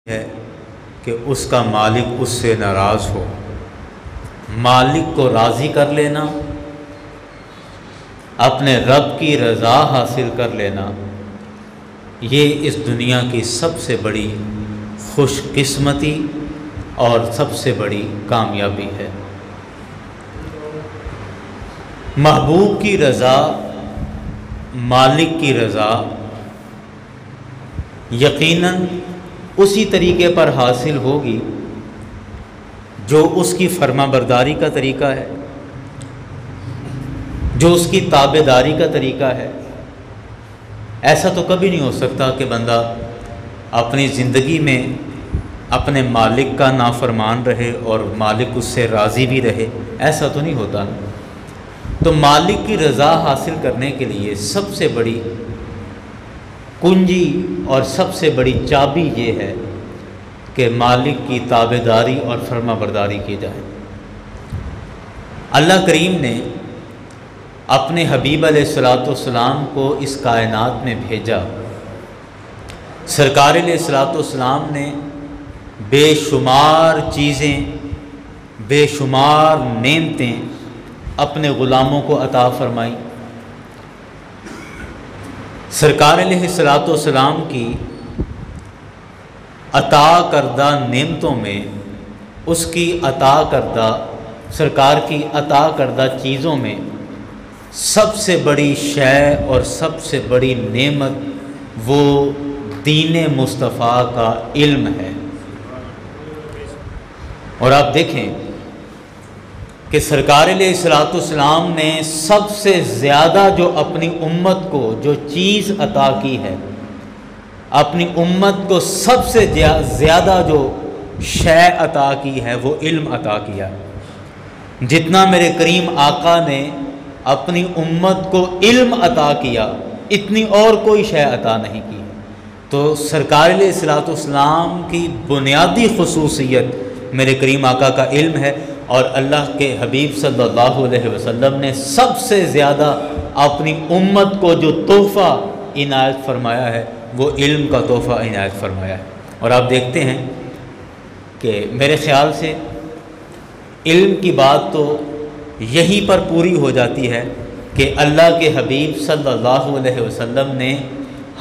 ہے کہ اس کا مالک اس سے ناراض ہو۔ مالک کو راضی کر لینا، اپنے رب کی رضا حاصل کر لینا، یہ اس دنیا کی سب سے بڑی خوش قسمتی اور سب سے بڑی کامیابی ہے۔ محبوب کی رضا، مالک کی رضا یقیناً اسی طریقے پر حاصل ہوگی جو اس کی فرما برداری کا طریقہ ہے، جو اس کی تابع داری کا طریقہ ہے۔ ایسا تو کبھی نہیں ہو سکتا کہ بندہ اپنی زندگی میں اپنے مالک کا نافرمان رہے اور مالک اس سے راضی بھی رہے، ایسا تو نہیں ہوتا۔ تو مالک کی رضا حاصل کرنے کے لیے سب سے بڑی کنجی اور سب سے بڑی چابی یہ ہے کہ مالک کی تابع داری اور فرما برداری کی جائے۔ اللہ کریم نے اپنے حبیب علیہ الصلوۃ والسلام کو اس کائنات میں بھیجا۔ سرکار علیہ الصلوۃ والسلام نے بے شمار چیزیں، بے شمار نعمتیں اپنے غلاموں کو عطا فرمائیں۔ سرکار علیہ الصلوۃ والسلام کی عطا کردہ نعمتوں میں، اس کی عطا کردہ، سرکار کی عطا کردہ چیزوں میں سب سے بڑی شے اور سب سے بڑی نعمت وہ دین مصطفیٰ کا علم ہے۔ اور آپ دیکھیں کہ سرکار علیہ الصلوۃ والسلام نے سب سے زیادہ جو اپنی امت کو جو چیز عطا کی ہے، اپنی امت کو سب سے زیادہ جو شے عطا کی ہے وہ علم عطا کیا ہے۔ جتنا میرے کریم آقا نے اپنی امت کو علم عطا کیا، اتنی اور کوئی شے عطا نہیں کی۔ تو سرکار علیہ الصلوۃ والسلام کی بنیادی خصوصیت میرے کریم آقا کا علم ہے، اور اللہ کے حبیب صلی اللہ علیہ وسلم نے سب سے زیادہ اپنی امت کو جو تحفہ عنایت فرمایا ہے وہ علم کا تحفہ عنایت فرمایا ہے۔ اور آپ دیکھتے ہیں کہ میرے خیال سے علم کی بات تو یہیں پر پوری ہو جاتی ہے کہ اللہ کے حبیب صلی اللہ علیہ وسلم نے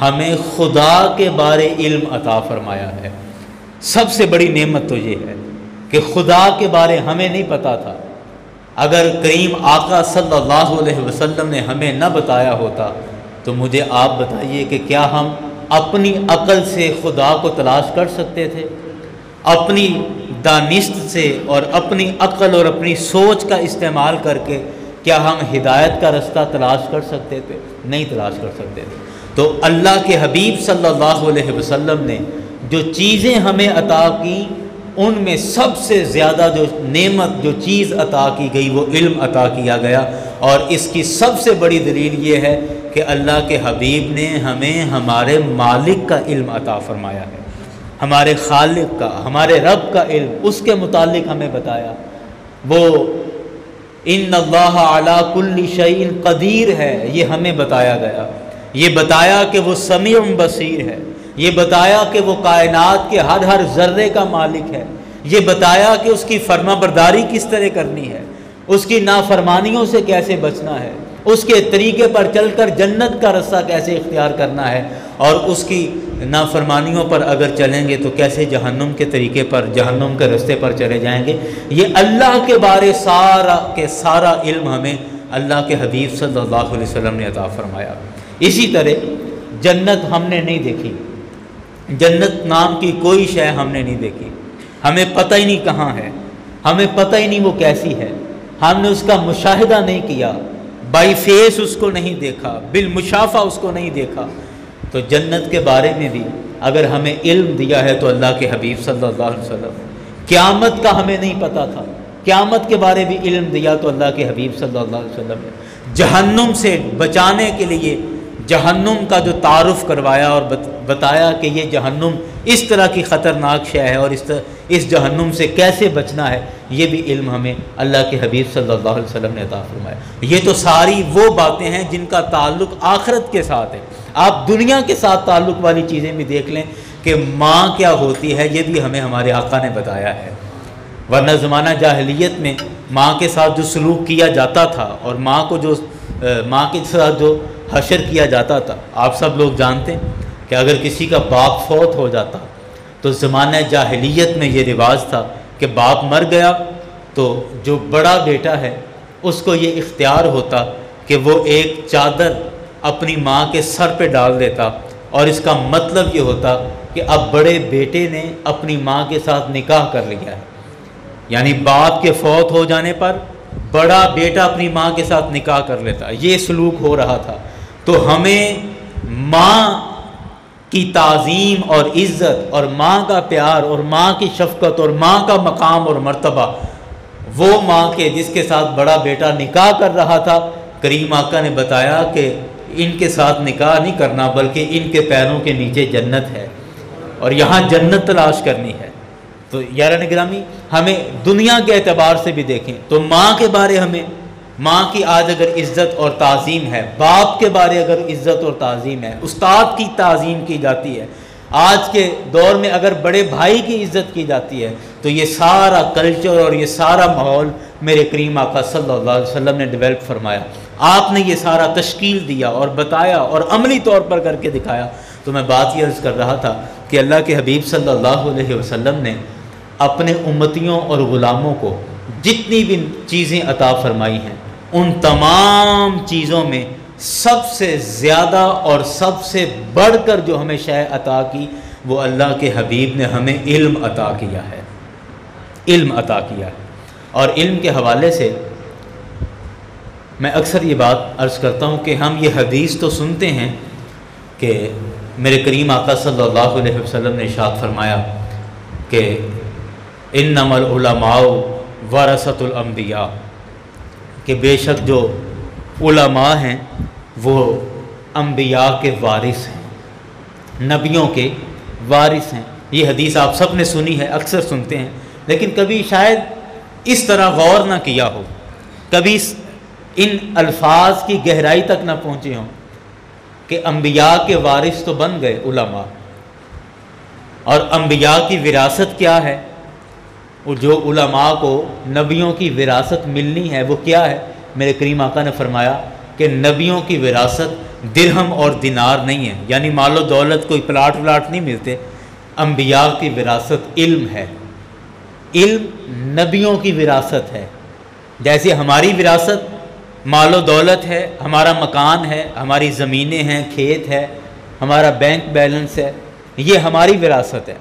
ہمیں خدا کے بارے علم عطا فرمایا ہے۔ سب سے بڑی نعمت تو یہ ہے کہ خدا کے بارے ہمیں نہیں پتہ تھا۔ اگر کریم آقا صلی اللہ علیہ وسلم نے ہمیں نہ بتایا ہوتا تو مجھے آپ بتائیے کہ کیا ہم اپنی عقل سے خدا کو تلاش کر سکتے تھے؟ اپنی دانست سے اور اپنی عقل اور اپنی سوچ کا استعمال کر کے کیا ہم ہدایت کا رستہ تلاش کر سکتے تھے؟ نہیں تلاش کر سکتے تھے۔ تو اللہ کے حبیب صلی اللہ علیہ وسلم نے جو چیزیں ہمیں عطا کی، ان میں سب سے زیادہ جو نعمت، جو چیز عطا کی گئی وہ علم عطا کیا گیا۔ اور اس کی سب سے بڑی دلیل یہ ہے کہ اللہ کے حبیب نے ہمیں ہمارے مالک کا علم عطا فرمایا ہے، ہمارے خالق کا، ہمارے رب کا علم، اس کے متعلق ہمیں بتایا۔ وہ ان اللہ علی کل شیء قدیر ہے، یہ ہمیں بتایا گیا۔ یہ بتایا کہ وہ سمیع بصیر ہے، یہ بتایا کہ وہ کائنات کے ہر ذرے کا مالک ہے، یہ بتایا کہ اس کی فرما برداری کس طرح کرنی ہے، اس کی نافرمانیوں سے کیسے بچنا ہے، اس کے طریقے پر چل کر جنت کا رستہ کیسے اختیار کرنا ہے، اور اس کی نافرمانیوں پر اگر چلیں گے تو کیسے جہنم کے طریقے پر، جہنم کے رستے پر چلے جائیں گے۔ یہ اللہ کے بارے سارا علم ہمیں اللہ کے حبیب صلی اللہ علیہ وسلم نے عطا فرمایا۔ اسی طرح جنت ہم نے نہیں دیکھی، جنت نام کی کوئی شے ہم نے نہیں دیکھی، ہمیں پتہ ہی نہیں کہاں ہے، ہمیں پتہ ہی نہیں وہ کیسی ہے، ہم نے اس کا مشاہدہ نہیں کیا، بائی فیس اس کو نہیں دیکھا، بالمشافہ اس کو نہیں دیکھا۔ تو جنت کے بارے میں بھی اگر ہمیں علم دیا ہے تو اللہ کے حبیب صلی اللہ علیہ وسلم، قیامت کا ہمیں نہیں پتہ تھا، قیامت کے بارے بھی علم دیا تو اللہ کے حبیب صلی اللہ علیہ وسلم نے۔ جہنم سے بچانے کے لیے جہنم کا جو تعارف کروایا اور بتایا کہ یہ جہنم اس طرح کی خطرناک شے ہے اور اس جہنم سے کیسے بچنا ہے، یہ بھی علم ہمیں اللہ کے حبیب صلی اللہ علیہ وسلم نے عطا فرمایا۔ یہ تو ساری وہ باتیں ہیں جن کا تعلق آخرت کے ساتھ ہے۔ آپ دنیا کے ساتھ تعلق والی چیزیں بھی دیکھ لیں کہ ماں کیا ہوتی ہے یہ بھی ہمیں ہمارے آقا نے بتایا ہے، ورنہ زمانہ جاہلیت میں ماں کے ساتھ جو سلوک کیا جاتا تھا اور ماں کے ساتھ جو حشر کیا جاتا تھا، آپ سب لوگ جانتے ہیں کہ اگر کسی کا باپ فوت ہو جاتا تو زمانہ جاہلیت میں یہ رواج تھا کہ باپ مر گیا تو جو بڑا بیٹا ہے اس کو یہ اختیار ہوتا کہ وہ ایک چادر اپنی ماں کے سر پہ ڈال دیتا، اور اس کا مطلب یہ ہوتا کہ اب بڑے بیٹے نے اپنی ماں کے ساتھ نکاح کر لیا ہے، یعنی باپ کے فوت ہو جانے پر بڑا بیٹا اپنی ماں کے ساتھ نکاح کر لیتا، یہ سلوک ہو رہا تھا۔ تو ہمیں ماں کی تعظیم اور عزت اور ماں کا پیار اور ماں کی شفقت اور ماں کا مقام اور مرتبہ، وہ ماں کے جس کے ساتھ بڑا بیٹا نکاح کر رہا تھا، کریم آقا نے بتایا کہ ان کے ساتھ نکاح نہیں کرنا بلکہ ان کے پیروں کے نیچے جنت ہے اور یہاں جنت تلاش کرنی ہے۔ تو یاران گرامی، ہمیں دنیا کے اعتبار سے بھی دیکھیں تو ماں کے بارے ہمیں، ماں کی آج اگر عزت اور تعظیم ہے، باپ کے بارے اگر عزت اور تعظیم ہے، استاد کی تعظیم کی جاتی ہے، آج کے دور میں اگر بڑے بھائی کی عزت کی جاتی ہے، تو یہ سارا کلچر اور یہ سارا ماحول میرے کریم آقا صلی اللہ علیہ وسلم نے ڈیولپ فرمایا، آپ نے یہ سارا تشکیل دیا اور بتایا اور عملی طور پر کر کے دکھایا۔ تو میں بات یہ عرض کر رہا تھا کہ اللہ کے حبیب صلی اللہ علیہ وسلم نے اپنے امتیوں اور غلاموں کو جتنی بھی چیزیں عطا فرمائی ہیں، ان تمام چیزوں میں سب سے زیادہ اور سب سے بڑھ کر جو ہمیں شے عطا کی، وہ اللہ کے حبیب نے ہمیں علم عطا کیا ہے، علم عطا کیا ہے۔ اور علم کے حوالے سے میں اکثر یہ بات عرض کرتا ہوں کہ ہم یہ حدیث تو سنتے ہیں کہ میرے کریم آقا صلی اللہ علیہ وسلم نے ارشاد فرمایا کہ انما العلماء ورثۃ الانبیاء، کہ بے شک جو علماء ہیں وہ انبیاء کے وارث ہیں، نبیوں کے وارث ہیں۔ یہ حدیث آپ سب نے سنی ہے، اکثر سنتے ہیں، لیکن کبھی شاید اس طرح غور نہ کیا ہو، کبھی ان الفاظ کی گہرائی تک نہ پہنچے ہوں کہ انبیاء کے وارث تو بن گئے علماء، اور انبیاء کی وراثت کیا ہے، اور جو علماء کو نبیوں کی وراثت ملنی ہے وہ کیا ہے؟ میرے کریم آقا نے فرمایا کہ نبیوں کی وراثت درہم اور دینار نہیں ہے، یعنی مال و دولت کوئی پلاٹ ولاٹ نہیں ملتے، انبیاء کی وراثت علم ہے، علم نبیوں کی وراثت ہے۔ جیسے ہماری وراثت مال و دولت ہے، ہمارا مکان ہے، ہماری زمینیں ہیں، کھیت ہے، ہمارا بینک بیلنس ہے، یہ ہماری وراثت ہے،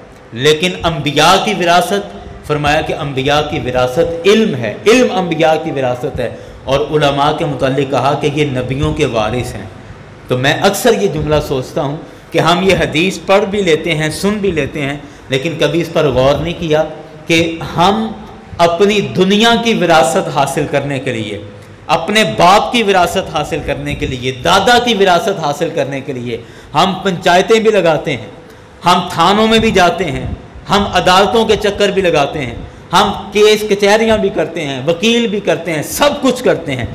لیکن انبیاء کی وراثت، فرمایا کہ انبیاء کی وراثت علم ہے، علم انبیاء کی وراثت ہے، اور علماء کے متعلق کہا کہ یہ نبیوں کے وارث ہیں۔ تو میں اکثر یہ جملہ سوچتا ہوں کہ ہم یہ حدیث پڑھ بھی لیتے ہیں، سن بھی لیتے ہیں، لیکن کبھی اس پر غور نہیں کیا کہ ہم اپنی دنیا کی وراثت حاصل کرنے کے لیے، اپنے باپ کی وراثت حاصل کرنے کے لیے، دادا کی وراثت حاصل کرنے کے لیے ہم پنچایتیں بھی لگاتے ہیں، ہم تھانوں میں بھی جاتے ہیں، ہم عدالتوں کے چکر بھی لگاتے ہیں، ہم کیس کچہریاں بھی کرتے ہیں، وکیل بھی کرتے ہیں، سب کچھ کرتے ہیں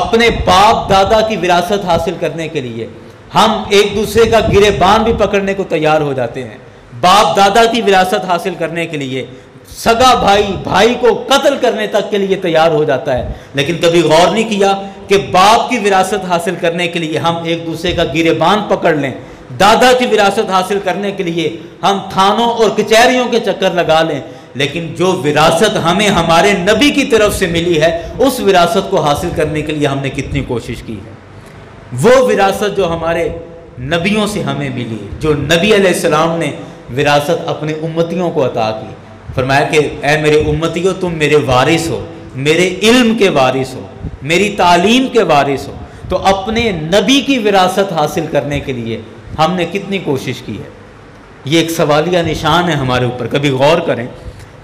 اپنے باپ دادا کی وراثت حاصل کرنے کے لیے۔ ہم ایک دوسرے کا گریبان بھی پکڑنے کو تیار ہو جاتے ہیں باپ دادا کی وراثت حاصل کرنے کے لیے، سگا بھائی کو قتل کرنے تک کے لیے تیار ہو جاتا ہے، لیکن کبھی غور نہیں کیا کہ باپ کی وراثت حاصل کرنے کے لیے ہم ایک دوسرے کا گریبان پکڑ لیں، دادا کی وراثت حاصل کرنے کے لیے ہم تھانوں اور کچہریوں کے چکر لگا لیں، لیکن جو وراثت ہمیں ہمارے نبی کی طرف سے ملی ہے اس وراثت کو حاصل کرنے کے لیے ہم نے کتنی کوشش کی ہے۔ وہ وراثت جو ہمارے نبیوں سے ہمیں ملی، جو نبی علیہ السلام نے وراثت اپنے امتیوں کو عطا کی، فرمایا کہ اے میرے امتیوں تم میرے وارث ہو، میرے علم کے وارث ہو، میری تعلیم کے وارث ہو۔ تو اپنے نبی کی وراثت حاصل کرنے کے لیے ہم نے کتنی کوشش کی ہے، یہ ایک سوالیہ نشان ہے ہمارے اوپر۔ کبھی غور کریں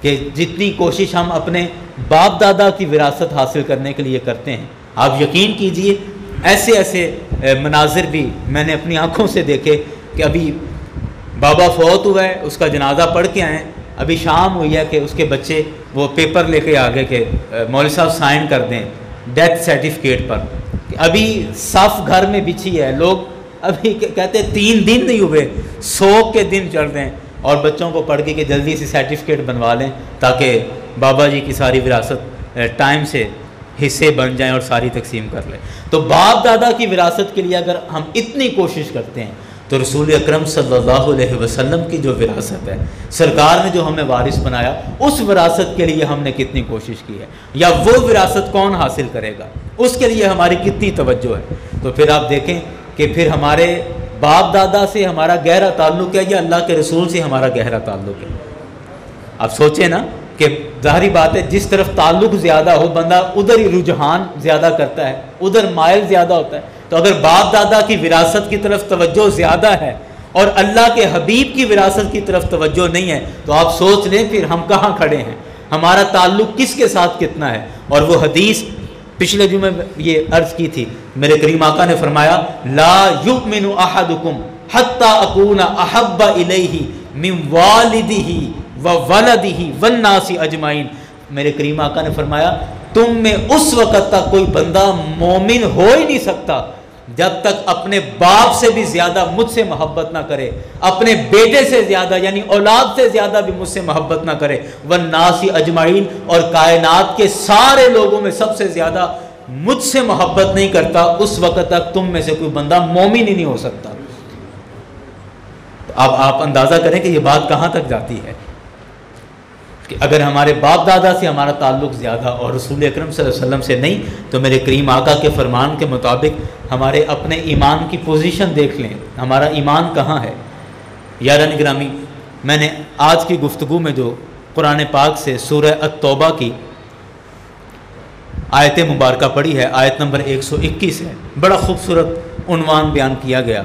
کہ جتنی کوشش ہم اپنے باپ دادا کی وراثت حاصل کرنے کے لیے کرتے ہیں، آپ یقین کیجئے ایسے مناظر بھی میں نے اپنی آنکھوں سے دیکھے کہ ابھی بابا فوت ہوا ہے، اس کا جنازہ پڑھ کے آئے، ابھی شام ہوئی ہے کہ اس کے بچے وہ پیپر لے کے آگے کہ مولوی صاحب سائن کر دیں ڈیتھ سرٹیفکیٹ پر، ابھی صف گھر میں بچھی ہے، لوگ ابھی کہتے 3 دن نہیں ہوئے، 100 کے دن چل رہے ہیں، اور بچوں کو پڑھ کے کہ جلدی سے سرٹیفکیٹ بنوا لیں تاکہ بابا جی کی ساری وراثت ٹائم سے حصے بن جائیں اور ساری تقسیم کر لیں۔ تو باپ دادا کی وراثت کے لیے اگر ہم اتنی کوشش کرتے ہیں تو رسول اکرم صلی اللہ علیہ وسلم کی جو وراثت ہے، سرکار نے جو ہمیں وارث بنایا، اس وراثت کے لیے ہم نے کتنی کوشش کی ہے، یا وہ وراثت کون حاصل کرے گا، اس کے لیے ہماری کتنی توجہ ہے۔ تو پھر آپ دیکھیں کہ پھر ہمارے باپ دادا سے ہمارا گہرا تعلق ہے یا اللہ کے رسول سے ہمارا گہرا تعلق ہے؟ آپ سوچیں نا کہ ظاہری بات ہے جس طرف تعلق زیادہ ہو بندہ ادھر ہی رجحان زیادہ کرتا ہے، ادھر مائل زیادہ ہوتا ہے۔ تو اگر باپ دادا کی وراثت کی طرف توجہ زیادہ ہے اور اللہ کے حبیب کی وراثت کی طرف توجہ نہیں ہے تو آپ سوچ لیں پھر ہم کہاں کھڑے ہیں، ہمارا تعلق کس کے ساتھ کتنا ہے۔ اور وہ حدیث پچھلے جمعے یہ عرض کی تھی، میرے کریم آقا نے فرمایا لا یؤمن احدکم حتی اکون احب الیہ من والدہ وولدہ والناس اجمعین۔ میرے کریم آقا نے فرمایا تم میں اس وقت تک کوئی بندہ مومن ہو ہی نہیں سکتا جب تک اپنے باپ سے بھی زیادہ مجھ سے محبت نہ کرے، اپنے بیٹے سے زیادہ یعنی اولاد سے زیادہ بھی مجھ سے محبت نہ کرے، والناس اجمعین، اور کائنات کے سارے لوگوں میں سب سے زیادہ مجھ سے محبت نہیں کرتا، اس وقت تک تم میں سے کوئی بندہ مومن ہی نہیں ہو سکتا۔ اب آپ اندازہ کریں کہ یہ بات کہاں تک جاتی ہے کہ اگر ہمارے باپ دادا سے ہمارا تعلق زیادہ اور رسول اکرم صلی اللہ علیہ وسلم سے نہیں تو میرے کریم آقا کے فرمان کے مطابق ہمارے اپنے ایمان کی پوزیشن دیکھ لیں، ہمارا ایمان کہاں ہے۔ یاران گرامی، میں نے آج کی گفتگو میں جو قرآن پاک سے سورہ التوبہ کی آیت مبارکہ پڑھی ہے، آیت نمبر 121 ہے، بڑا خوبصورت عنوان بیان کیا گیا۔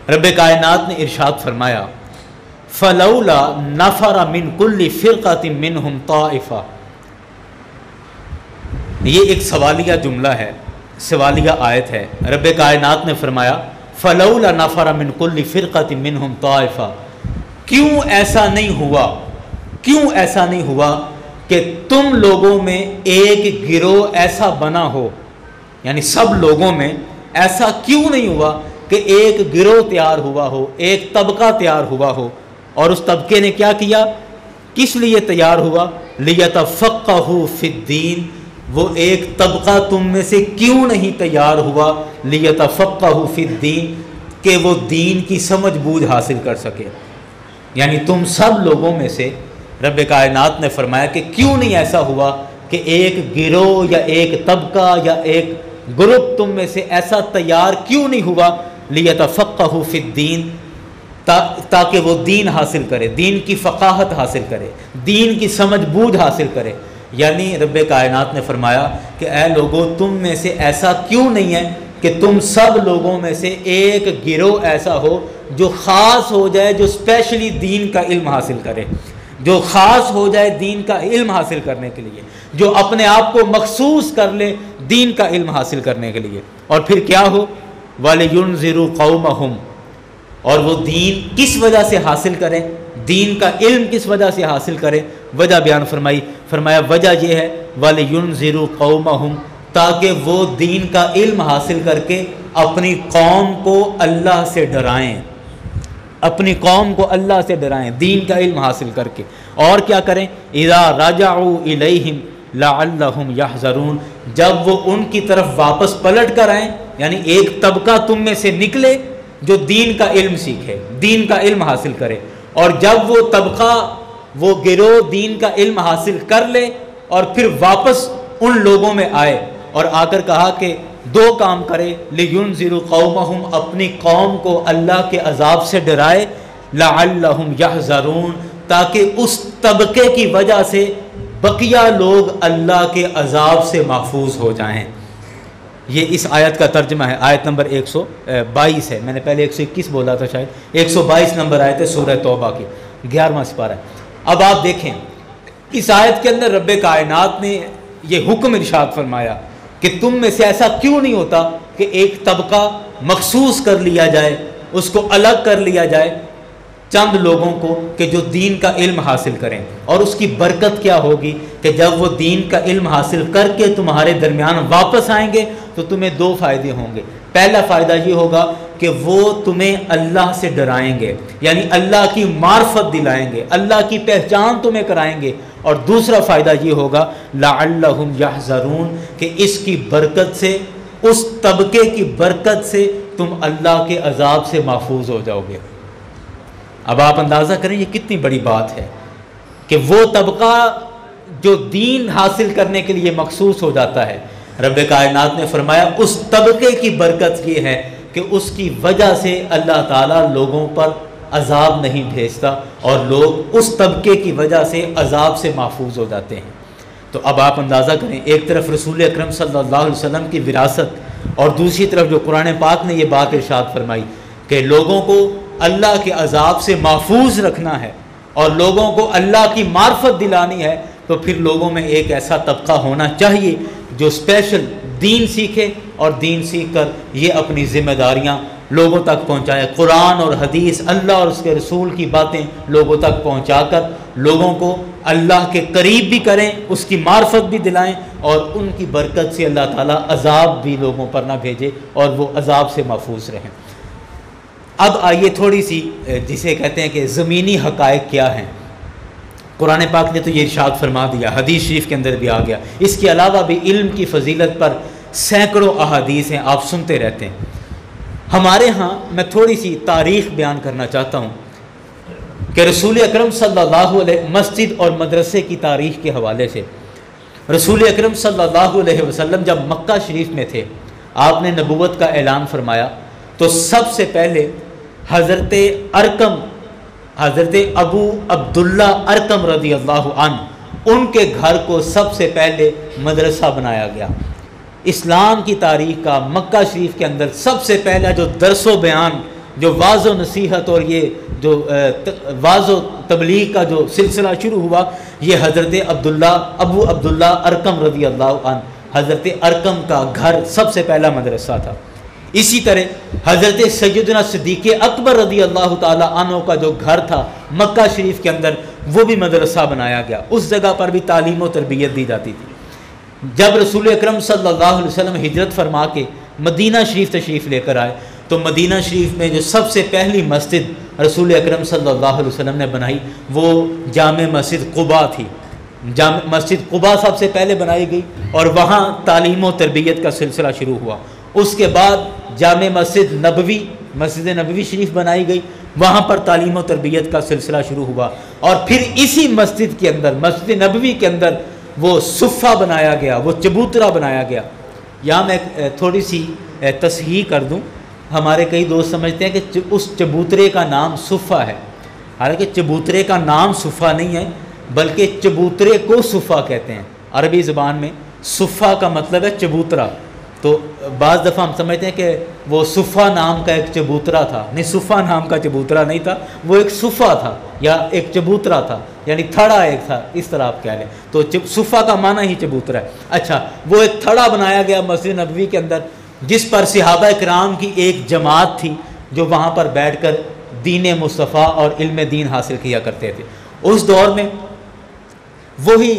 رب کائنات نے ارشاد فرمایا فلولا نفر من کل فرقۃ منہم طائفہ۔ یہ ایک سوالیہ جملہ ہے، سوالیہ آیت ہے۔ رب کائنات نے فرمایا فلولا نفر من کل فرقۃ منہم طائفہ، کیوں ایسا نہیں ہوا کہ تم لوگوں میں ایک گروہ ایسا بنا ہو، یعنی سب لوگوں میں ایسا کیوں نہیں ہوا کہ ایک گروہ تیار ہوا ہو، ایک طبقہ تیار ہوا ہو، اور اس طبقے نے کیا کیا، کس لیے تیار ہوا، لیتفقہوا فی الدین، وہ ایک طبقہ تم میں سے کیوں نہیں تیار ہوا، لیتفقہوا فی الدین، کہ وہ دین کی سمجھ بوجھ حاصل کر سکے۔ یعنی تم سب لوگوں میں سے رب کائنات نے فرمایا کہ کیوں نہیں ایسا ہوا کہ ایک گروہ یا ایک طبقہ یا ایک گروپ تم میں سے ایسا تیار کیوں نہیں ہوا، لیتفقہوا فی الدین، تاکہ وہ دین حاصل کرے، دین کی فقاہت حاصل کرے، دین کی سمجھ بوجھ حاصل کرے۔ یعنی رب کائنات نے فرمایا کہ اے لوگو تم میں سے ایسا کیوں نہیں ہے کہ تم سب لوگوں میں سے ایک گروہ ایسا ہو جو خاص ہو جائے، جو اسپیشلی دین کا علم حاصل کرے، جو خاص ہو جائے دین کا علم حاصل کرنے کے لیے، جو اپنے آپ کو مخصوص کر لے دین کا علم حاصل کرنے کے لیے۔ اور پھر کیا ہو، وَلِيُنذِرُوا قَوْمَهُمْ، اور وہ دین کس وجہ سے حاصل کریں، دین کا علم کس وجہ سے حاصل کریں، وجہ بیان فرمایا وجہ یہ ہے وَلِيُنذِرُوا قَوْمَهُمْ، تاکہ وہ دین کا علم حاصل کر کے اپنی قوم کو اللہ سے ڈرائیں، اپنی قوم کو اللہ سے ڈرائیں دین کا علم حاصل کر کے۔ اور کیا کریں، اذا رجعوا الیہم لعلہم یحذرون، جب وہ ان کی طرف واپس پلٹ کر آئیں، یعنی ایک طبقہ تم میں سے نکلے جو دین کا علم سیکھے، دین کا علم حاصل کرے، اور جب وہ طبقہ، وہ گروہ دین کا علم حاصل کر لے اور پھر واپس ان لوگوں میں آئے، اور آ کر کہا کہ دو کام کرے، لِيُنذِرُوا قَوْمَهُمْ، اپنی قوم کو اللہ کے عذاب سے ڈرائے، لَعَلَّهُمْ يَحْذَرُونَ، تاکہ اس طبقے کی وجہ سے بقیہ لوگ اللہ کے عذاب سے محفوظ ہو جائیں۔ یہ اس آیت کا ترجمہ ہے، آیت نمبر 122 ہے، میں نے پہلے 121 بولا تھا شاید، 122 نمبر آیت ہے سورہ توبہ کی، 11واں سپارہ ہے۔ اب آپ دیکھیں اس آیت کے اندر رب کائنات نے یہ حکم ارشاد فرمایا کہ تم میں سے ایسا کیوں نہیں ہوتا کہ ایک طبقہ مخصوص کر لیا جائے، اس کو الگ کر لیا جائے چند لوگوں کو کہ جو دین کا علم حاصل کریں۔ اور اس کی برکت کیا ہوگی کہ جب وہ دین کا علم حاصل کر کے تمہارے درمیان واپس آئیں گے تو تمہیں دو فائدے ہوں گے۔ پہلا فائدہ یہ ہوگا کہ وہ تمہیں اللہ سے ڈرائیں گے، یعنی اللہ کی معرفت دلائیں گے، اللہ کی پہچان تمہیں کرائیں گے۔ اور دوسرا فائدہ یہ ہوگا لعلہم یحذرون، کہ اس کی برکت سے، اس طبقے کی برکت سے تم اللہ کے عذاب سے محفوظ ہو جاؤ گے۔ اب آپ اندازہ کریں یہ کتنی بڑی بات ہے کہ وہ طبقہ جو دین حاصل کرنے کے لیے مخصوص ہو جاتا ہے، رب کائنات نے فرمایا اس طبقے کی برکت یہ ہے کہ اس کی وجہ سے اللہ تعالیٰ لوگوں پر عذاب نہیں بھیجتا، اور لوگ اس طبقے کی وجہ سے عذاب سے محفوظ ہو جاتے ہیں۔ تو اب آپ اندازہ کریں، ایک طرف رسول اکرم صلی اللہ علیہ وسلم کی وراثت، اور دوسری طرف جو قرآن پاک نے یہ بات ارشاد فرمائی کہ لوگوں کو اللہ کے عذاب سے محفوظ رکھنا ہے اور لوگوں کو اللہ کی معرفت دلانی ہے، تو پھر لوگوں میں ایک ایسا طبقہ ہونا چاہیے جو اسپیشل دین سیکھے اور دین سیکھ کر یہ اپنی ذمہ داریاں لوگوں تک پہنچائے، قرآن اور حدیث، اللہ اور اس کے رسول کی باتیں لوگوں تک پہنچا کر لوگوں کو اللہ کے قریب بھی کریں، اس کی معرفت بھی دلائیں، اور ان کی برکت سے اللہ تعالیٰ عذاب بھی لوگوں پر نہ بھیجے اور وہ عذاب سے محفوظ رہیں۔ اب آئیے تھوڑی سی جسے کہتے ہیں کہ زمینی حقائق کیا ہیں۔ قرآن پاک نے تو یہ ارشاد فرما دیا، حدیث شریف کے اندر بھی آ گیا، اس کے علاوہ بھی علم کی فضیلت پر سینکڑوں احادیث ہیں، آپ سنتے رہتے ہیں۔ ہمارے ہاں میں تھوڑی سی تاریخ بیان کرنا چاہتا ہوں کہ رسول اکرم صلی اللہ علیہ مسجد اور مدرسے کی تاریخ کے حوالے سے، رسول اکرم صلی اللہ علیہ وسلم جب مکہ شریف میں تھے، آپ نے نبوت کا اعلان فرمایا تو سب سے پہلے حضرت ابو عبداللہ ارقم رضی اللہ عنہ، ان کے گھر کو سب سے پہلے مدرسہ بنایا گیا۔ اسلام کی تاریخ کا مکہ شریف کے اندر سب سے پہلا جو درس و بیان، جو واعظ و نصیحت اور یہ جو واعظ و تبلیغ کا جو سلسلہ شروع ہوا، یہ حضرت ابو عبداللہ ارقم رضی اللہ عنہ، حضرت ارقم کا گھر سب سے پہلا مدرسہ تھا۔ اسی طرح حضرت سیدنا صدیق اکبر رضی اللہ تعالی عنہ کا جو گھر تھا مکہ شریف کے اندر، وہ بھی مدرسہ بنایا گیا، اس جگہ پر بھی تعلیم و تربیت دی جاتی تھی۔ جب رسول اکرم صلی اللہ علیہ وسلم ہجرت فرما کے مدینہ شریف تشریف لے کر آئے تو مدینہ شریف میں جو سب سے پہلی مسجد رسول اکرم صلی اللہ علیہ وسلم نے بنائی وہ جامع مسجد قباء تھی۔ جامع مسجد قباء سب سے پہلے بنائی گئی اور وہاں تعلیم و تربیت کا سلسلہ شروع ہوا۔ اس کے بعد جامع مسجد نبوی شریف بنائی گئی، وہاں پر تعلیم و تربیت کا سلسلہ شروع ہوا، اور پھر اسی مسجد کے اندر، مسجد نبوی کے اندر وہ صفہ بنایا گیا، وہ چبوترا بنایا گیا۔ یہاں میں تھوڑی سی تصحیح کر دوں، ہمارے کئی دوست سمجھتے ہیں کہ اس چبوترے کا نام صفہ ہے، حالانکہ چبوترے کا نام صفہ نہیں ہے بلکہ چبوترے کو صفہ کہتے ہیں۔ عربی زبان میں صفہ کا مطلب ہے چبوترا، تو بعض دفعہ ہم سمجھتے ہیں کہ وہ صفہ نام کا ایک چبوترا تھا، نہیں، صفہ نام کا چبوترا نہیں تھا، وہ ایک صفہ تھا یا ایک چبوترا تھا، یعنی تھڑا ایک تھا، اس طرح آپ کہہ لیں، تو صفہ کا معنی ہی چبوترا ہے۔ اچھا، وہ ایک تھڑا بنایا گیا مسجد نبوی کے اندر جس پر صحابہ کرام کی ایک جماعت تھی جو وہاں پر بیٹھ کر دین مصطفیٰ اور علم دین حاصل کیا کرتے تھے۔ اس دور میں وہی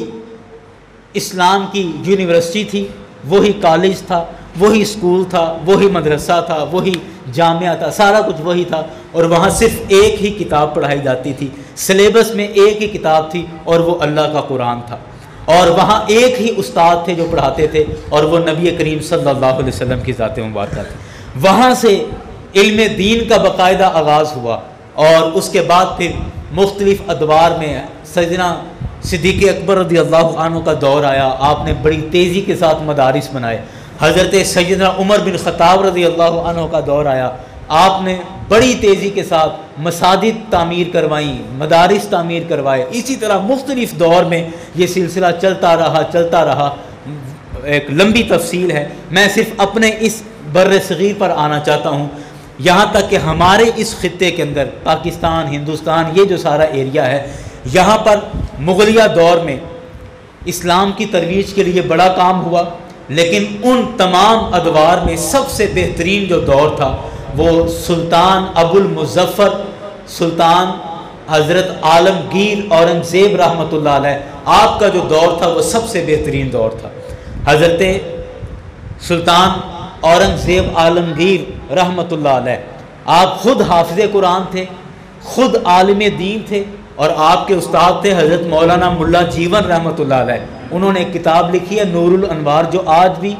اسلام کی یونیورسٹی تھی، وہی کالج تھا، وہی اسکول تھا، وہی مدرسہ تھا، وہی جامعہ تھا، سارا کچھ وہی تھا، اور وہاں صرف ایک ہی کتاب پڑھائی جاتی تھی، سلیبس میں ایک ہی کتاب تھی اور وہ اللہ کا قرآن تھا، اور وہاں ایک ہی استاد تھے جو پڑھاتے تھے اور وہ نبی کریم صلی اللہ علیہ وسلم کی ذات مبارکہ تھی۔ وہاں سے علم دین کا باقاعدہ آغاز ہوا، اور اس کے بعد پھر مختلف ادوار میں سیدنا صدیق اکبر رضی اللہ عنہ کا دور آیا، آپ نے بڑی تیزی کے ساتھ مدارس بنائے۔ حضرت سیدنا عمر بن خطاب رضی اللہ عنہ کا دور آیا، آپ نے بڑی تیزی کے ساتھ مساجد تعمیر کروائیں، مدارس تعمیر کروائے۔ اسی طرح مختلف دور میں یہ سلسلہ چلتا رہا، ایک لمبی تفصیل ہے، میں صرف اپنے اس بر صغیر پر آنا چاہتا ہوں، یہاں تک کہ ہمارے اس خطے کے اندر پاکستان، ہندوستان، یہ جو سارا ایریا ہے، یہاں پر مغلیہ دور میں اسلام کی ترویج کے لیے بڑا کام ہوا، لیکن ان تمام ادوار میں سب سے بہترین جو دور تھا وہ سلطان ابو المظفر، سلطان حضرت عالمگیر اورنگزیب رحمۃ اللہ علیہ، آپ کا جو دور تھا وہ سب سے بہترین دور تھا۔ حضرت سلطان اورنگزیب عالمگیر رحمۃ اللہ علیہ آپ خود حافظ قرآن تھے، خود عالم دین تھے، اور آپ کے استاد تھے حضرت مولانا ملا جیون رحمۃ اللہ علیہ۔ انہوں نے ایک کتاب لکھی ہے نور الانوار، جو آج بھی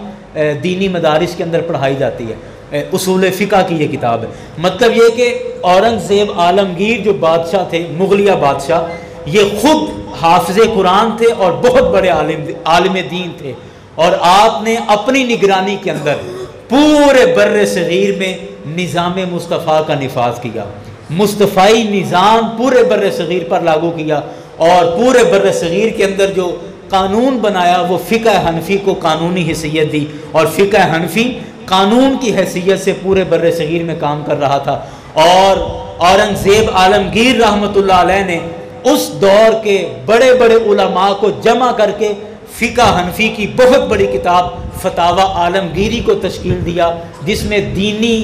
دینی مدارس کے اندر پڑھائی جاتی ہے، اصول فقہ کی یہ کتاب ہے۔ مطلب یہ کہ اورنگزیب عالمگیر جو بادشاہ تھے، مغلیہ بادشاہ، یہ خود حافظ قرآن تھے اور بہت بڑے عالم دین تھے، اور آپ نے اپنی نگرانی کے اندر پورے بر صغیر میں نظام مصطفیٰ کا نفاذ کیا، مصطفی نظام پورے بر صغیر پر لاگو کیا، اور پورے بر صغیر کے اندر جو قانون بنایا وہ فقہ حنفی کو قانونی حیثیت دی، اور فقہ حنفی قانون کی حیثیت سے پورے بر صغیر میں کام کر رہا تھا۔ اور اورنگزیب عالمگیر رحمۃ اللہ علیہ نے اس دور کے بڑے بڑے علماء کو جمع کر کے فقہ حنفی کی بہت بڑی کتاب فتاوی عالمگیری کو تشکیل دیا، جس میں دینی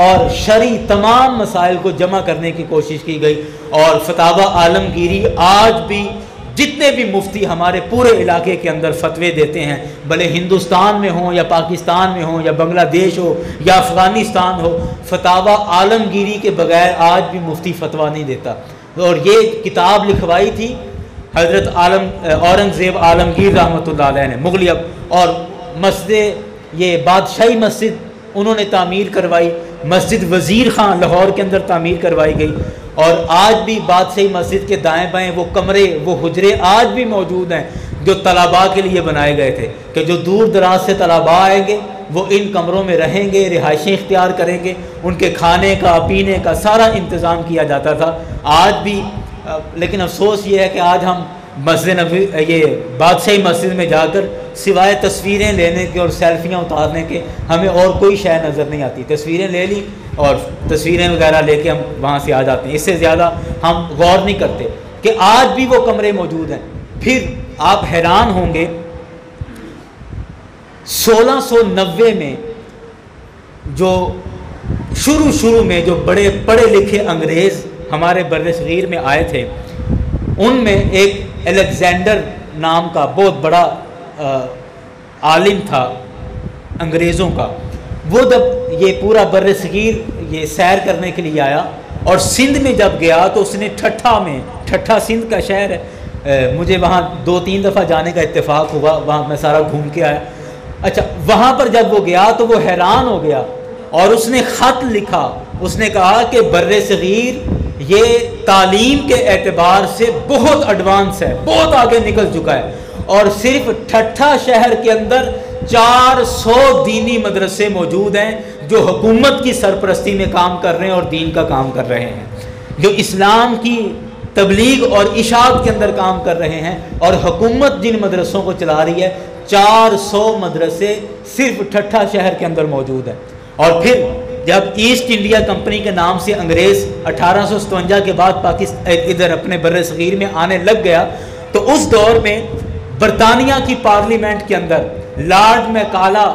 اور شرعی تمام مسائل کو جمع کرنے کی کوشش کی گئی۔ اور فتاوی عالمگیری آج بھی جتنے بھی مفتی ہمارے پورے علاقے کے اندر فتوے دیتے ہیں، بھلے ہندوستان میں ہوں یا پاکستان میں ہوں یا بنگلہ دیش ہو یا افغانستان ہو، فتاوی عالمگیری کے بغیر آج بھی مفتی فتویٰ نہیں دیتا۔ اور یہ کتاب لکھوائی تھی حضرت اورنگزیب عالمگیر رحمۃ اللہ علیہ نے، مغلیہ، اور مسجد یہ بادشاہی مسجد انہوں نے تعمیر کروائی، مسجد وزیر خان لاہور کے اندر تعمیر کروائی گئی، اور آج بھی بادشاہی مسجد کے دائیں بائیں وہ کمرے، وہ حجرے آج بھی موجود ہیں جو طلباء کے لیے بنائے گئے تھے، کہ جو دور دراز سے طلباء آئیں گے وہ ان کمروں میں رہیں گے، رہائشیں اختیار کریں گے، ان کے کھانے کا پینے کا سارا انتظام کیا جاتا تھا۔ آج بھی لیکن افسوس یہ ہے کہ آج ہم مسجد نبوی، یہ بادشاہی مسجد میں جا کر سوائے تصویریں لینے کے اور سیلفیاں اتارنے کے ہمیں اور کوئی شے نظر نہیں آتی۔ تصویریں لے لی اور تصویریں وغیرہ لے کے ہم وہاں سے آ جاتے ہیں، اس سے زیادہ ہم غور نہیں کرتے کہ آج بھی وہ کمرے موجود ہیں۔ پھر آپ حیران ہوں گے 1690 میں جو شروع میں جو بڑے پڑھے لکھے انگریز ہمارے بر صغیر میں آئے تھے، ان میں ایک الیگزینڈر نام کا بہت بڑا عالم تھا انگریزوں کا۔ وہ جب یہ پورا بر صغیر یہ سیر کرنے کے لیے آیا اور سندھ میں جب گیا تو اس نے ٹھٹھا سندھ کا شہر ہے، مجھے وہاں 2-3 دفعہ جانے کا اتفاق ہوا، وہاں میں سارا گھوم کے آیا۔ اچھا، وہاں پر جب وہ گیا تو وہ حیران ہو گیا اور اس نے خط لکھا، اس نے کہا کہ بر صغیر یہ تعلیم کے اعتبار سے بہت ایڈوانس ہے، بہت آگے نکل چکا ہے، اور صرف ٹھٹھا شہر کے اندر 400 دینی مدرسے موجود ہیں جو حکومت کی سرپرستی میں کام کر رہے ہیں اور دین کا کام کر رہے ہیں، جو اسلام کی تبلیغ اور اشاعت کے اندر کام کر رہے ہیں، اور حکومت جن مدرسوں کو چلا رہی ہے 400 مدرسے صرف ٹھٹھا شہر کے اندر موجود ہیں۔ اور پھر جب ایسٹ انڈیا کمپنی کے نام سے انگریز 1857 کے بعد پاکستان ادھر اپنے بر صغیر میں آنے لگ گیا، تو اس دور میں برطانیہ کی پارلیمنٹ کے اندر لارڈ میکالا،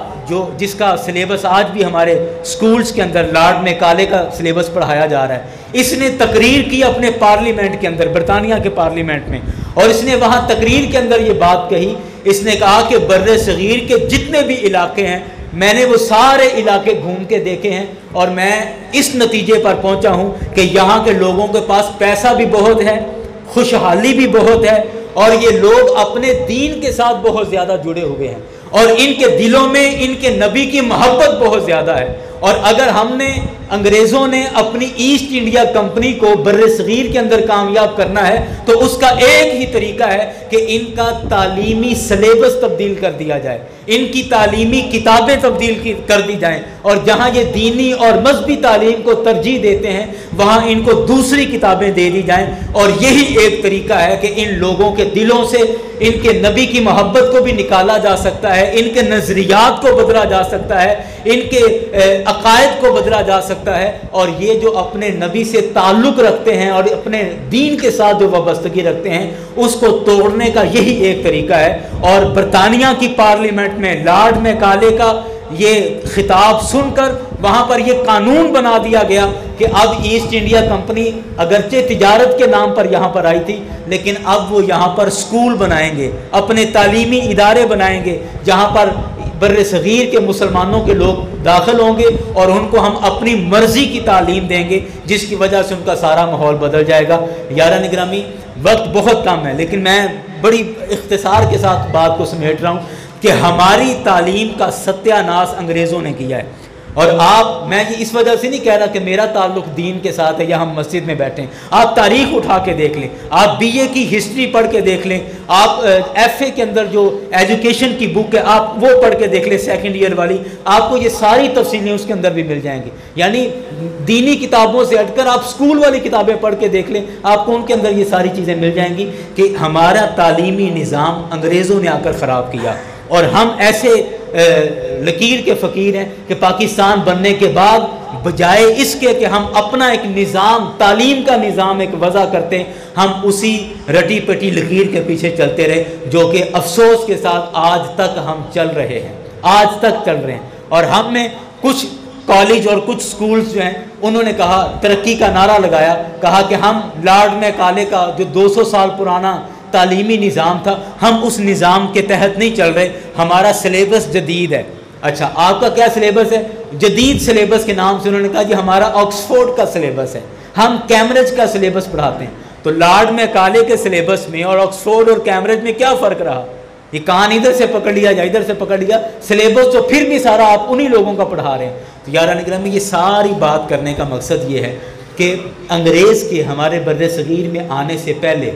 جس کا سلیبس آج بھی ہمارے سکولز کے اندر لارڈ میکالے کا سلیبس پڑھایا جا رہا ہے، اس نے تقریر کی اپنے پارلیمنٹ کے اندر، برطانیہ کے پارلیمنٹ میں، اور اس نے وہاں تقریر کے اندر یہ بات کہی، اس نے کہا کہ بر صغیر کے جتنے بھی علاقے ہیں میں نے وہ سارے علاقے گھوم کے دیکھے ہیں، اور میں اس نتیجے پر پہنچا ہوں کہ یہاں کے لوگوں کے پاس پیسہ بھی بہت ہے، خوشحالی بھی بہت ہے، اور یہ لوگ اپنے دین کے ساتھ بہت زیادہ جڑے ہوئے ہیں، اور ان کے دلوں میں ان کے نبی کی محبت بہت زیادہ ہے۔ اور اگر ہم نے انگریزوں نے اپنی ایسٹ انڈیا کمپنی کو بر صغیر کے اندر کامیاب کرنا ہے تو اس کا ایک ہی طریقہ ہے کہ ان کا تعلیمی سلیبس تبدیل کر دیا جائے، ان کی تعلیمی کتابیں تبدیل کر دی جائیں، اور جہاں یہ دینی اور مذہبی تعلیم کو ترجیح دیتے ہیں وہاں ان کو دوسری کتابیں دے دی جائیں۔ اور یہی ایک طریقہ ہے کہ ان لوگوں کے دلوں سے ان کے نبی کی محبت کو بھی نکالا جا سکتا ہے، ان کے نظریات کو بدلا جا سکتا ہے، ان کے عقائد کو بدلا جا سکتا ہے، اور یہ جو اپنے نبی سے تعلق رکھتے ہیں اور اپنے دین کے ساتھ جو وابستگی رکھتے ہیں اس کو توڑنے کا یہی ایک طریقہ ہے۔ اور برطانیہ کی پارلیمنٹ میں لارڈ میکالے کا یہ خطاب سن کر وہاں پر یہ قانون بنا دیا گیا کہ اب ایسٹ انڈیا کمپنی اگرچہ تجارت کے نام پر یہاں پر آئی تھی، لیکن اب وہ یہاں پر سکول بنائیں گے، اپنے تعلیمی ادارے بنائیں گے، جہاں پر بر صغیر کے مسلمانوں کے لوگ داخل ہوں گے اور ان کو ہم اپنی مرضی کی تعلیم دیں گے، جس کی وجہ سے ان کا سارا ماحول بدل جائے گا۔ یاران گرامی، وقت بہت کم ہے، لیکن میں بڑی اختصار کے ساتھ بات کو سمیٹ رہا ہوں کہ ہماری تعلیم کا ستیہ ناش انگریزوں نے کیا ہے۔ اور میں یہ اس وجہ سے نہیں کہہ رہا کہ میرا تعلق دین کے ساتھ ہے یا ہم مسجد میں بیٹھیں، آپ تاریخ اٹھا کے دیکھ لیں، آپ بی اے کی ہسٹری پڑھ کے دیکھ لیں، آپ ایف اے کے اندر جو ایجوکیشن کی بک ہے آپ وہ پڑھ کے دیکھ لیں، سیکنڈ ایئر والی، آپ کو یہ ساری تفصیلیں اس کے اندر بھی مل جائیں گی۔ یعنی دینی کتابوں سے ہٹ کر آپ اسکول والی کتابیں پڑھ کے دیکھ لیں، آپ کو ان کے اندر یہ ساری چیزیں مل جائیں گی کہ ہمارا تعلیمی نظام انگریزوں نے آ کر خراب کیا، اور ہم ایسے لکیر کے فقیر ہیں کہ پاکستان بننے کے بعد بجائے اس کے کہ ہم اپنا ایک نظام، تعلیم کا نظام ایک وضع کرتے ہیں، ہم اسی رٹی پٹی لکیر کے پیچھے چلتے رہے، جو کہ افسوس کے ساتھ آج تک ہم چل رہے ہیں، آج تک چل رہے ہیں۔ اور ہم نے کچھ کالج اور کچھ سکولز جو ہیں انہوں نے کہا، ترقی کا نعرہ لگایا، کہا کہ ہم لارڈ میکالے کا جو 200 سال پرانا تعلیمی نظام تھا، ہم اس نظام کے تحت نہیں چل رہے، ہمارا سلیبس جدید ہے۔ اچھا، آپ کا کیا سلیبس ہے؟ جدید سلیبس کے نام سے انہوں نے کہا جی ہمارا آکسفورڈ کا سلیبس ہے، ہم کیمبرج کا سلیبس پڑھاتے ہیں۔ تو لارڈ میکالے کے سلیبس میں اور آکسفورڈ اور کیمبرج میں کیا فرق رہا؟ یہ کان ادھر سے پکڑ لیا یا ادھر سے پکڑ لیا، سلیبس تو پھر بھی سارا آپ انہی لوگوں کا پڑھا رہے ہیں۔ تو یاران گرامی، یہ ساری بات کرنے کا مقصد یہ ہے کہ انگریز کے ہمارے بر صغیر میں آنے سے پہلے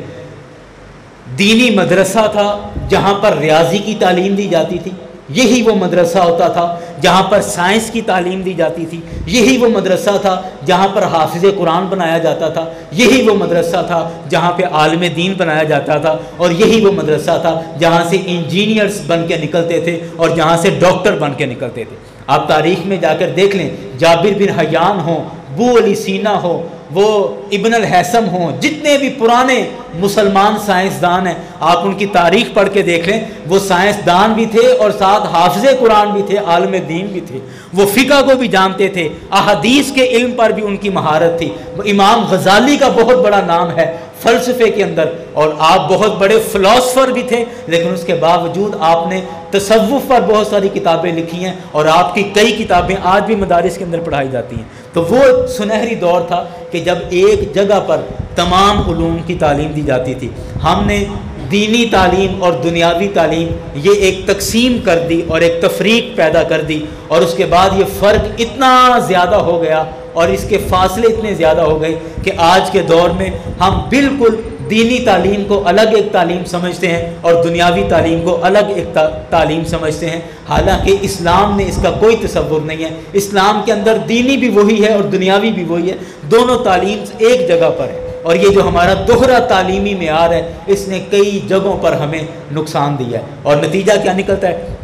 دینی مدرسہ تھا جہاں پر ریاضی کی تعلیم دی جاتی تھی، یہی وہ مدرسہ ہوتا تھا جہاں پر سائنس کی تعلیم دی جاتی تھی، یہی وہ مدرسہ تھا جہاں پر حافظ قرآن بنایا جاتا تھا، یہی وہ مدرسہ تھا جہاں پہ عالم دین بنایا جاتا تھا، اور یہی وہ مدرسہ تھا جہاں سے انجینئرز بن کے نکلتے تھے اور جہاں سے ڈاکٹر بن کے نکلتے تھے۔ آپ تاریخ میں جا کر دیکھ لیں، جابر بن حیان ہوں، بو علی سینا ہو، وہ ابن الحیثم ہوں، جتنے بھی پرانے مسلمان سائنسدان ہیں آپ ان کی تاریخ پڑھ کے دیکھ لیں، وہ سائنسدان بھی تھے اور ساتھ حافظ قرآن بھی تھے، عالم دین بھی تھے، وہ فقہ کو بھی جانتے تھے، احادیث کے علم پر بھی ان کی مہارت تھی۔ امام غزالی کا بہت بڑا نام ہے فلسفے کے اندر، اور آپ بہت بڑے فلاسفر بھی تھے، لیکن اس کے باوجود آپ نے تصوف پر بہت ساری کتابیں لکھی ہیں، اور آپ کی کئی کتابیں آج بھی مدارس کے اندر پڑھائی جاتی ہیں۔ تو وہ سنہری دور تھا کہ جب ایک جگہ پر تمام علوم کی تعلیم دی جاتی تھی۔ ہم نے دینی تعلیم اور دنیاوی تعلیم یہ ایک تقسیم کر دی اور ایک تفریق پیدا کر دی، اور اس کے بعد یہ فرق اتنا زیادہ ہو گیا اور اس کے فاصلے اتنے زیادہ ہو گئے کہ آج کے دور میں ہم بالکل دینی تعلیم کو الگ ایک تعلیم سمجھتے ہیں اور دنیاوی تعلیم کو الگ ایک تعلیم سمجھتے ہیں، حالانکہ اسلام نے اس کا کوئی تصور نہیں ہے۔ اسلام کے اندر دینی بھی وہی ہے اور دنیاوی بھی وہی ہے، دونوں تعلیم ایک جگہ پر ہے۔ اور یہ جو ہمارا دوہرا تعلیمی معیار ہے اس نے کئی جگہوں پر ہمیں نقصان دیا ہے، اور نتیجہ کیا نکلتا ہے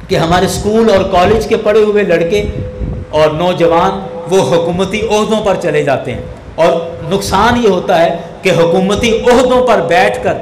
کہ ہمارے اسکول اور کالج کے پڑھے ہوئے لڑکے اور نوجوان وہ حکومتی عہدوں پر چلے جاتے ہیں، اور نقصان یہ ہوتا ہے کہ حکومتی عہدوں پر بیٹھ کر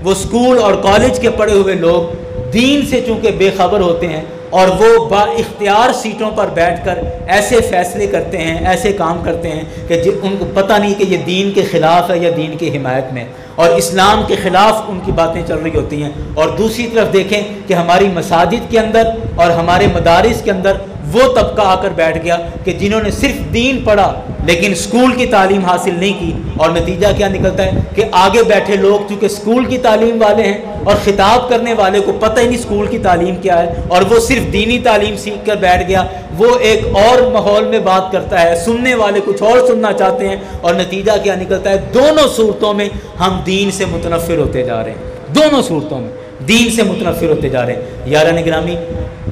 وہ اسکول اور کالج کے پڑھے ہوئے لوگ دین سے چونکہ بے خبر ہوتے ہیں، اور وہ با اختیار سیٹوں پر بیٹھ کر ایسے فیصلے کرتے ہیں، ایسے کام کرتے ہیں کہ ان کو پتہ نہیں کہ یہ دین کے خلاف ہے یا دین کی حمایت میں، اور اسلام کے خلاف ان کی باتیں چل رہی ہوتی ہیں۔ اور دوسری طرف دیکھیں کہ ہماری مساجد کے اندر اور ہمارے مدارس کے اندر وہ طبقہ آ کر بیٹھ گیا کہ جنہوں نے صرف دین پڑھا لیکن اسکول کی تعلیم حاصل نہیں کی، اور نتیجہ کیا نکلتا ہے کہ آگے بیٹھے لوگ چونکہ اسکول کی تعلیم والے ہیں اور خطاب کرنے والے کو پتہ ہی نہیں اسکول کی تعلیم کیا ہے، اور وہ صرف دینی تعلیم سیکھ کر بیٹھ گیا، وہ ایک اور ماحول میں بات کرتا ہے، سننے والے کچھ اور سننا چاہتے ہیں، اور نتیجہ کیا نکلتا ہے دونوں صورتوں میں ہم دین سے متنفر ہوتے جا رہے ہیں، دونوں صورتوں میں دین سے متنفر ہوتے جا رہے ہیں۔ یاران گرامی،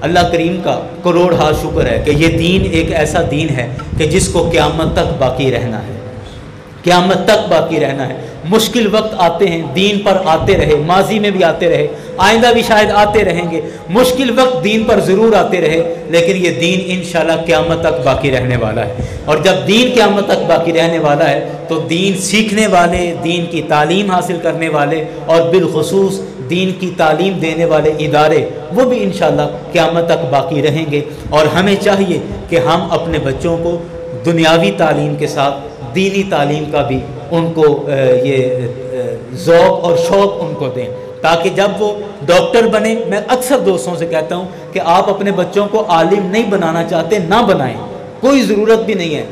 اللہ کریم کا کروڑ ہاتھ شکر ہے کہ یہ دین ایک ایسا دین ہے کہ جس کو قیامت تک باقی رہنا ہے، قیامت تک باقی رہنا ہے۔ مشکل وقت آتے ہیں، دین پر آتے رہے، ماضی میں بھی آتے رہے، آئندہ بھی شاید آتے رہیں گے، مشکل وقت دین پر ضرور آتے رہے، لیکن یہ دین انشاءاللہ قیامت تک باقی رہنے والا ہے۔ اور جب دین قیامت تک باقی رہنے والا ہے تو دین سیکھنے والے، دین کی تعلیم حاصل کرنے والے، اور بالخصوص دین کی تعلیم دینے والے ادارے، وہ بھی انشاءاللہ قیامت تک باقی رہیں گے۔ اور ہمیں چاہیے کہ ہم اپنے بچوں کو دنیاوی تعلیم کے ساتھ دینی تعلیم کا بھی ان کو یہ ذوق اور شوق ان کو دیں، تاکہ جب وہ ڈاکٹر بنے، میں اکثر دوستوں سے کہتا ہوں کہ آپ اپنے بچوں کو عالم نہیں بنانا چاہتے نہ بنائیں، کوئی ضرورت بھی نہیں ہے،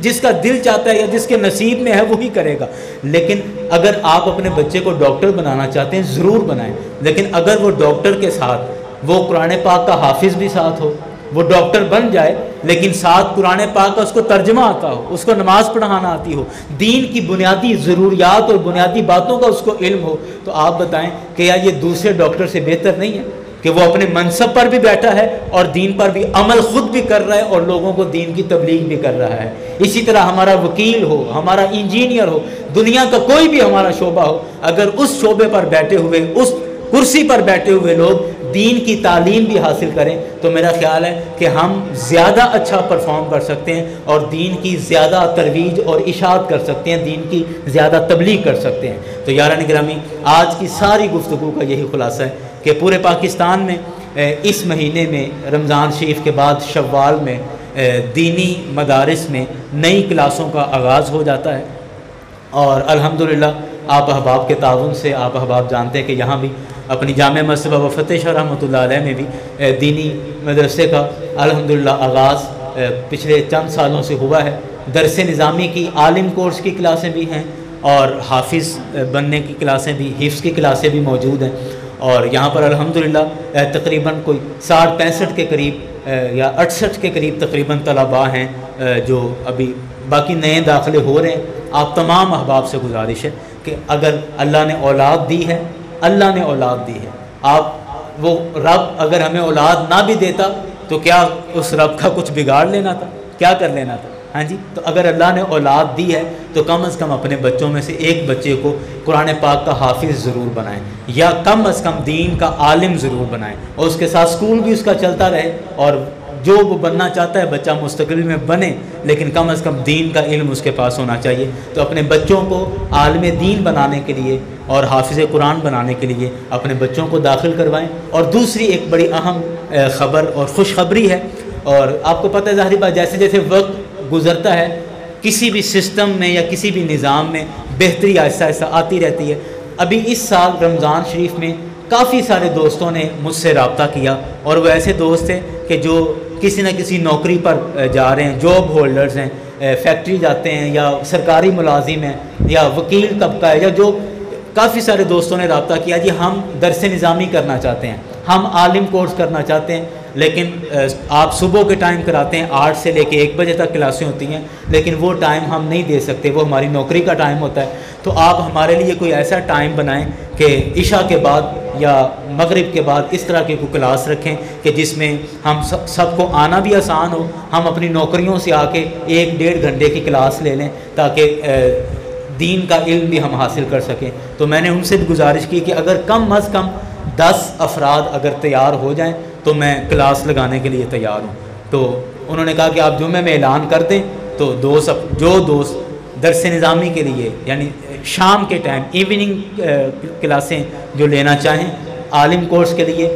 جس کا دل چاہتا ہے یا جس کے نصیب میں ہے وہی کرے گا، لیکن اگر آپ اپنے بچے کو ڈاکٹر بنانا چاہتے ہیں ضرور بنائیں، لیکن اگر وہ ڈاکٹر کے ساتھ وہ قرآن پاک کا حافظ بھی ساتھ ہو، وہ ڈاکٹر بن جائے لیکن ساتھ قرآن پاک کا اس کو ترجمہ آتا ہو، اس کو نماز پڑھانا آتی ہو، دین کی بنیادی ضروریات اور بنیادی باتوں کا اس کو علم ہو، تو آپ بتائیں کہ یہ دوسرے ڈاکٹر سے بہتر نہیں ہے کہ وہ اپنے منصب پر بھی بیٹھا ہے اور دین پر بھی عمل خود بھی کر رہا ہے اور لوگوں کو دین کی تبلیغ بھی کر رہا ہے۔ اسی طرح ہمارا وکیل ہو، ہمارا انجینئر ہو، دنیا کا کوئی بھی ہمارا شعبہ ہو، اگر اس شعبے پر بیٹھے ہوئے، اس کرسی پر بیٹھے ہوئے لوگ دین کی تعلیم بھی حاصل کریں تو میرا خیال ہے کہ ہم زیادہ اچھا پرفارم کر سکتے ہیں اور دین کی زیادہ ترویج اور اشاعت کر سکتے ہیں، دین کی زیادہ تبلیغ کر سکتے ہیں۔ تو یاران گرامی، آج کی ساری گفتگو کا یہی خلاصہ ہے کہ پورے پاکستان میں اس مہینے میں رمضان شریف کے بعد شوال میں دینی مدارس میں نئی کلاسوں کا آغاز ہو جاتا ہے، اور الحمدللہ آپ احباب کے تعاون سے، آپ احباب جانتے ہیں کہ یہاں بھی اپنی جامع مسجد بابا فتح شاہ رحمۃ اللہ علیہ میں بھی دینی مدرسے کا الحمدللہ آغاز پچھلے چند سالوں سے ہوا ہے۔ درس نظامی کی عالم کورس کی کلاسیں بھی ہیں اور حافظ بننے کی کلاسیں بھی، حفظ کی کلاسیں بھی موجود ہیں، اور یہاں پر الحمدللہ تقریباً کوئی 60-65 کے قریب یا 68 کے قریب تقریباً طلباء ہیں جو ابھی، باقی نئے داخلے ہو رہے ہیں۔ آپ تمام احباب سے گزارش ہے کہ اگر اللہ نے اولاد دی ہے، اللہ نے اولاد دی ہے، آپ وہ رب اگر ہمیں اولاد نہ بھی دیتا تو کیا اس رب کا کچھ بگاڑ لینا تھا، کیا کر لینا تھا؟ ہاں جی، تو اگر اللہ نے اولاد دی ہے تو کم از کم اپنے بچوں میں سے ایک بچے کو قرآن پاک کا حافظ ضرور بنائیں، یا کم از کم دین کا عالم ضرور بنائیں، اور اس کے ساتھ سکول بھی اس کا چلتا رہے، اور جو وہ بننا چاہتا ہے بچہ مستقبل میں بنے، لیکن کم از کم دین کا علم اس کے پاس ہونا چاہیے۔ تو اپنے بچوں کو عالم دین بنانے کے لیے اور حافظ قرآن بنانے کے لیے اپنے بچوں کو داخل کروائیں۔ اور دوسری ایک بڑی اہم خبر اور خوشخبری ہے، اور آپ کو پتہ ہے ظاہری بات، جیسے جیسے وقت گزرتا ہے کسی بھی سسٹم میں یا کسی بھی نظام میں بہتری آہستہ آہستہ آتی رہتی ہے۔ ابھی اس سال رمضان شریف میں کافی سارے دوستوں نے مجھ سے رابطہ کیا، اور وہ ایسے دوست ہیں کہ جو کسی نہ کسی نوکری پر جا رہے ہیں، جاب ہولڈرز ہیں، فیکٹری جاتے ہیں، یا سرکاری ملازم ہیں، یا وکیل طبقہ ہے، یا جو کافی سارے دوستوں نے رابطہ کیا، جی ہم درس نظامی کرنا چاہتے ہیں، ہم عالم کورس کرنا چاہتے ہیں، لیکن آپ صبح کے ٹائم کراتے ہیں، 8 سے لے کے 1 بجے تک کلاسیں ہوتی ہیں، لیکن وہ ٹائم ہم نہیں دے سکتے، وہ ہماری نوکری کا ٹائم ہوتا ہے، تو آپ ہمارے لیے کوئی ایسا ٹائم بنائیں کہ عشاء کے بعد یا مغرب کے بعد اس طرح کی کوئی کلاس رکھیں کہ جس میں ہم سب کو آنا بھی آسان ہو، ہم اپنی نوکریوں سے آ کے 1-1.5 گھنٹے کی کلاس لے لیں تاکہ دین کا علم بھی ہم حاصل کر سکیں۔ تو میں نے ان سے بھی گزارش کی کہ اگر کم از کم 10 افراد اگر تیار ہو جائیں تو میں کلاس لگانے کے لیے تیار ہوں۔ تو انہوں نے کہا کہ آپ جمعے میں اعلان کر دیں، تو جو دوست درس نظامی کے لیے یعنی شام کے ٹائم ایوننگ کلاسیں جو لینا چاہیں عالم کورس کے لیے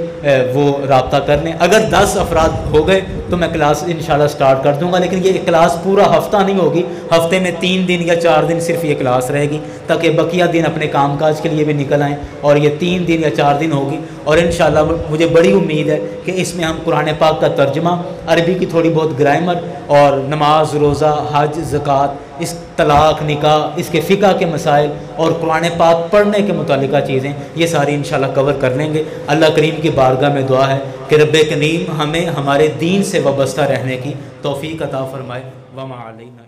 وہ رابطہ کر لیں۔ اگر 10 افراد ہو گئے تو میں کلاس انشاءاللہ سٹارٹ کر دوں گا، لیکن یہ کلاس پورا ہفتہ نہیں ہوگی، ہفتے میں 3 دن یا 4 دن صرف یہ کلاس رہے گی تاکہ بقیہ دن اپنے کام کاج کے لیے بھی نکل آئیں، اور یہ 3 دن یا 4 دن ہوگی، اور انشاءاللہ مجھے بڑی امید ہے کہ اس میں ہم قرآن پاک کا ترجمہ، عربی کی تھوڑی بہت گرامر، اور نماز، روزہ، حج، زکوٰۃ، اس طلاق، نکاح، اس کے فقہ کے مسائل اور قرآن پاک پڑھنے کے متعلقہ چیزیں، یہ ساری انشاءاللہ کور کر لیں گے۔ اللہ کریم کی بارگاہ میں دعا ہے کہ رب کریم ہمیں ہمارے دین سے وابستہ رہنے کی توفیق عطا فرمائے۔ وما علینا